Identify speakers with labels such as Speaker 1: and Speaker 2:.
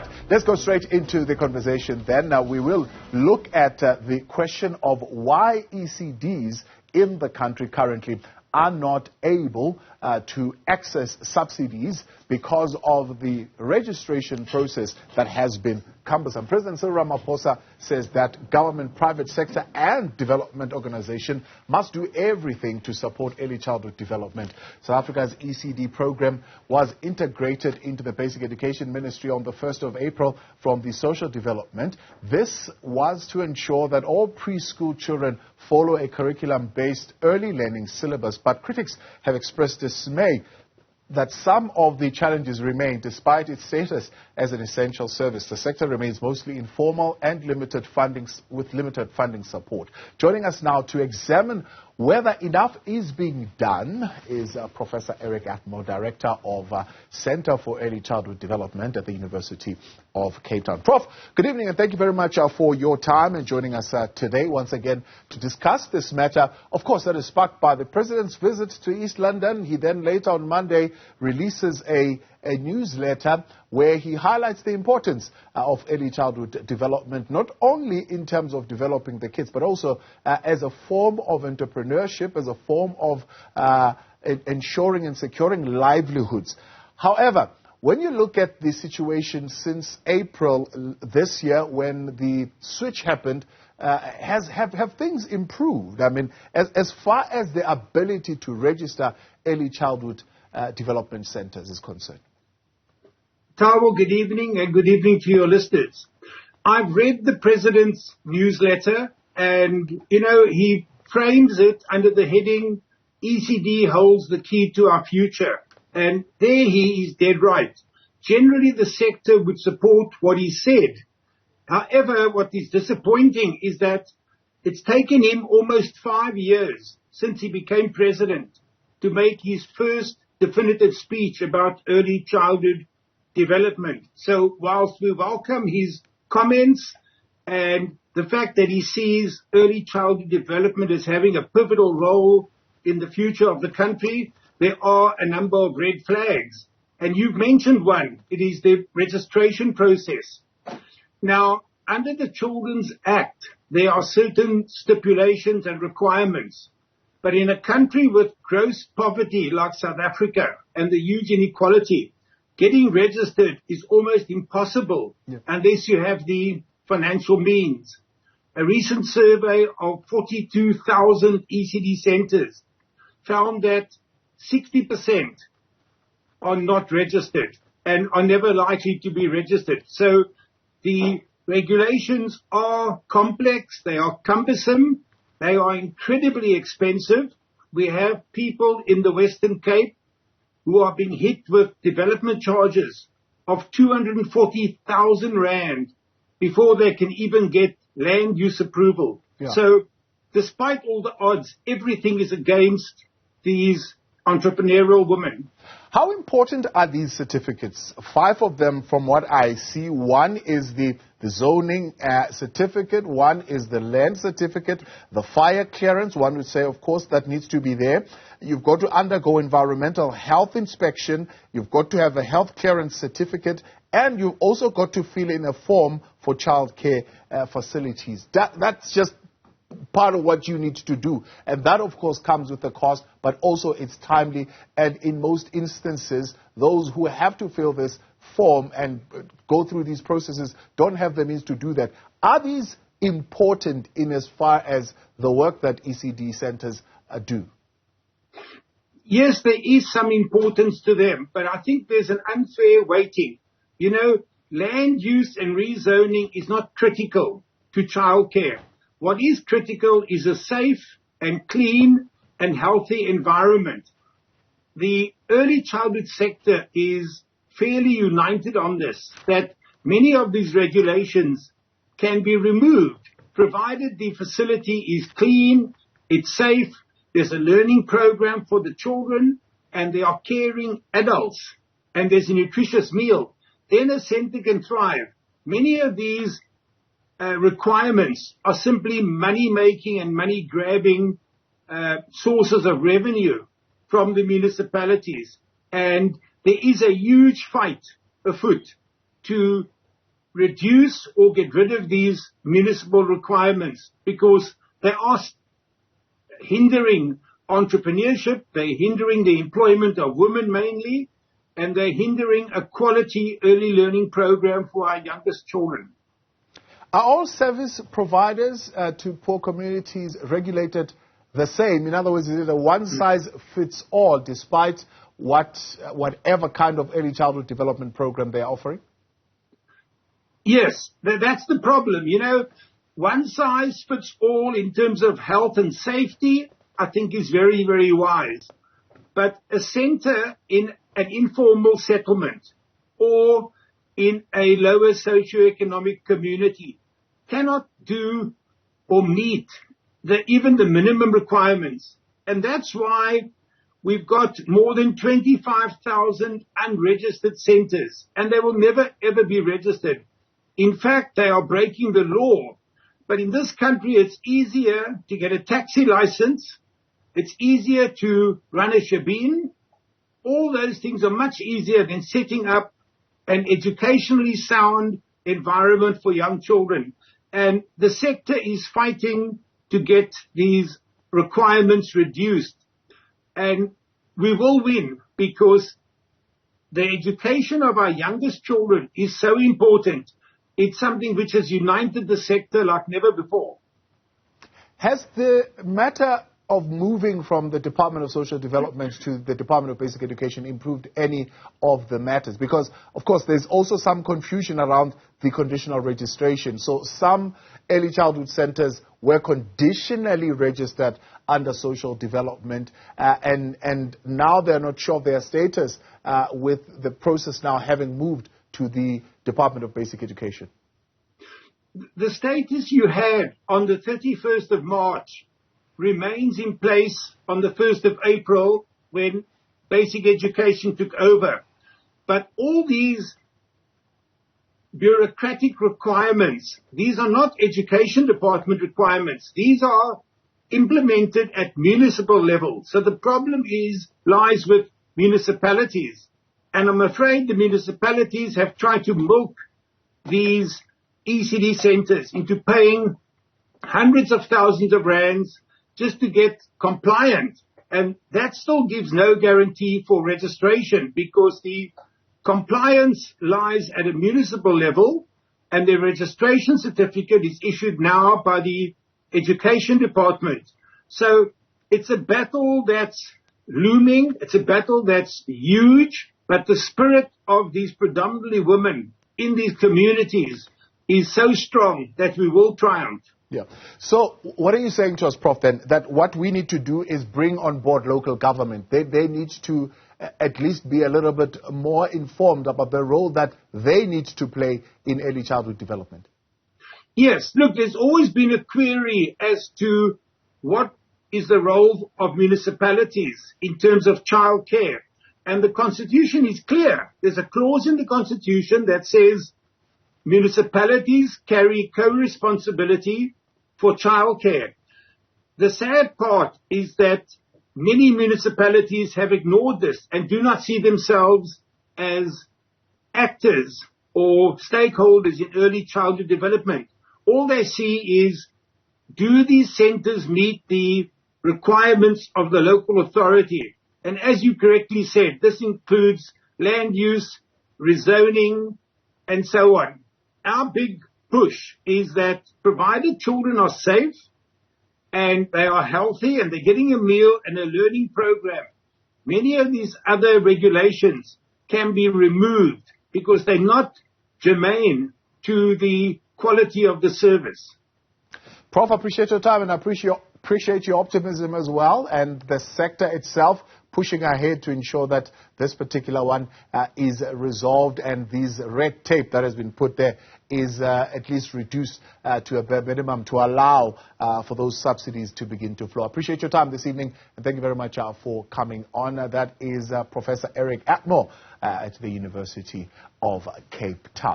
Speaker 1: right, let's go straight into the conversation then. Now, we will look at the question of why ECDs in the country currently are not able to access subsidies because of the registration process that has been cumbersome. President Cyril Ramaphosa says that government, private sector and development organization must do everything to support early childhood development. South Africa's ECD program was integrated into the Basic Education Ministry on the 1st of April from the Social Development. This was to ensure that all preschool children follow a curriculum-based early learning syllabus, but critics have expressed dismay that some of the challenges remain despite its status as an essential service. The sector remains mostly informal and limited funding support. Joining us now to examine whether enough is being done is Professor Eric Atmore, Director of Center for Early Childhood Development at the University of Cape Town. Prof, good evening and thank you very much for your time and joining us today once again to discuss this matter, of course, that is sparked by the President's visit to East London. He then later on Monday releases a newsletter where he highlights the importance of early childhood development, not only in terms of developing the kids, but also as a form of entrepreneurship, as a form of ensuring and securing livelihoods. However, when you look at the situation since April this year, when the switch happened, have things improved? I mean, as far as the ability to register early childhood development centers is concerned?
Speaker 2: Taiwo, good evening, and good evening to your listeners. I've read the President's newsletter, and, he frames it under the heading, ECD holds the key to our future. And there he is dead right. Generally, the sector would support what he said. However, what is disappointing is that it's taken him almost 5 years since he became President to make his first definitive speech about early childhood development. So whilst we welcome his comments and the fact that he sees early childhood development as having a pivotal role in the future of the country, there are a number of red flags. And you've mentioned one. It is the registration process. Now, under the Children's Act, there are certain stipulations and requirements. But in a country with gross poverty like South Africa and the huge inequality, getting registered is almost impossible unless you have the financial means. A recent survey of 42,000 ECD centers found that 60% are not registered and are never likely to be registered. So the regulations are complex, they are cumbersome, they are incredibly expensive. We have people in the Western Cape who are being hit with development charges of 240,000 rand before they can even get land use approval. Yeah. So despite all the odds, everything is against these entrepreneurial women.
Speaker 1: How important are these certificates? 5 of them, from what I see. One is the zoning certificate, one is the land certificate, the fire clearance. One would say, of course, that needs to be there. You've got to undergo environmental health inspection. You've got to have a health clearance certificate. And you've also got to fill in a form for childcare facilities. That's just part of what you need to do. And that, of course, comes with a cost, but also it's timely. And in most instances, those who have to fill this form and go through these processes don't have the means to do that. Are these important in as far as the work that ECD centers do?
Speaker 2: Yes, there is some importance to them, but I think there's an unfair weighting. Land use and rezoning is not critical to childcare. What is critical is a safe and clean and healthy environment. The early childhood sector is fairly united on this, that many of these regulations can be removed, provided the facility is clean, it's safe, there's a learning program for the children, and they are caring adults, and there's a nutritious meal. Then a center can thrive. Many of these requirements are simply money-making and money-grabbing sources of revenue from the municipalities. And there is a huge fight afoot to reduce or get rid of these municipal requirements because they are hindering entrepreneurship, they're hindering the employment of women mainly, and they're hindering a quality early learning program for our youngest children.
Speaker 1: Are all service providers to poor communities regulated the same? In other words, is it a one-size-fits-all despite whatever kind of early childhood development program they're offering?
Speaker 2: Yes, that's the problem. You know, one size fits all in terms of health and safety, I think is very, very wise. But a center in an informal settlement or in a lower socioeconomic community cannot do or meet even the minimum requirements. And that's why we've got more than 25,000 unregistered centers, and they will never, ever be registered. In fact, they are breaking the law. But in this country, it's easier to get a taxi license. It's easier to run a shebeen. All those things are much easier than setting up an educationally sound environment for young children. And the sector is fighting to get these requirements reduced. And we will win because the education of our youngest children is so important. It's something which has united the sector like never before.
Speaker 1: Has the matter of moving from the Department of Social Development to the Department of Basic Education improved any of the matters? Because, of course, there's also some confusion around the conditional registration. So some early childhood centers were conditionally registered under social development, and now they're not sure of their status with the process now having moved to the Department of Basic Education.
Speaker 2: The status you had on the 31st of March remains in place on the 1st of April when basic education took over. But all these bureaucratic requirements, these are not education department requirements. These are implemented at municipal level. So the problem lies with municipalities. And I'm afraid the municipalities have tried to milk these ECD centers into paying hundreds of thousands of rands just to get compliant. And that still gives no guarantee for registration because the compliance lies at a municipal level and the registration certificate is issued now by the education department. So it's a battle that's looming. It's a battle that's huge, but the spirit of these predominantly women in these communities is so strong that we will triumph.
Speaker 1: Yeah. So what are you saying to us, Prof, then, that what we need to do is bring on board local government? They need to at least be a little bit more informed about the role that they need to play in early childhood development.
Speaker 2: Yes. Look, there's always been a query as to what is the role of municipalities in terms of child care. And the Constitution is clear. There's a clause in the Constitution that says municipalities carry co-responsibility for childcare. The sad part is that many municipalities have ignored this and do not see themselves as actors or stakeholders in early childhood development. All they see is, do these centers meet the requirements of the local authority? And as you correctly said, this includes land use, rezoning, and so on. Our big push is that provided children are safe and they are healthy and they're getting a meal and a learning program, many of these other regulations can be removed because they're not germane to the quality of the service.
Speaker 1: Prof, I appreciate your time and I appreciate your optimism as well, and the sector itself pushing ahead to ensure that this particular one is resolved and this red tape that has been put there is at least reduced to a bare minimum to allow for those subsidies to begin to flow. I appreciate your time this evening and thank you very much for coming on. That is Professor Eric Atmore at the University of Cape Town.